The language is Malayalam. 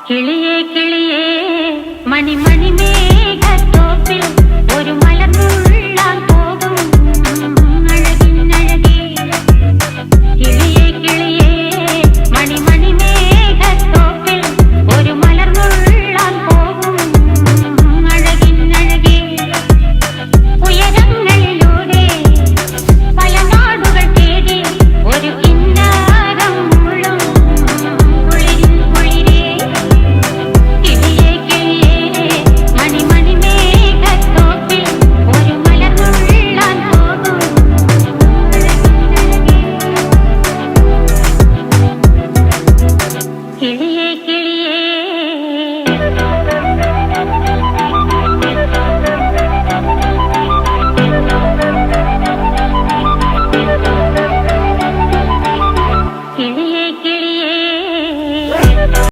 കിളിയേ കിളിയേ മണിമണി മേഘത്തോപ്പിൽ ഒരു മലർന്നുള്ളാൻ പോകും അഴകിനഴകേ. കിളിയേ കിളിയേ മണിമണി മേഘത്തോപ്പിൽ ഒരു മലർന്നുള്ളാൻ പോകും അഴകിനഴകേ. ഉയരങ്ങളിലൂടെ പല നാടുകൾ തേടി ഒരു കിന്നാരം മുള്ളും കുളിരിൻ കുളിരേ. കിളിയേ കിളിയേ മണിമണി മേഘത്തോപ്പിൽ ഒരു മലർന്നുള്ളാൻ പോകും അഴകിനഴകേ. കിളിയേ കിളിയേ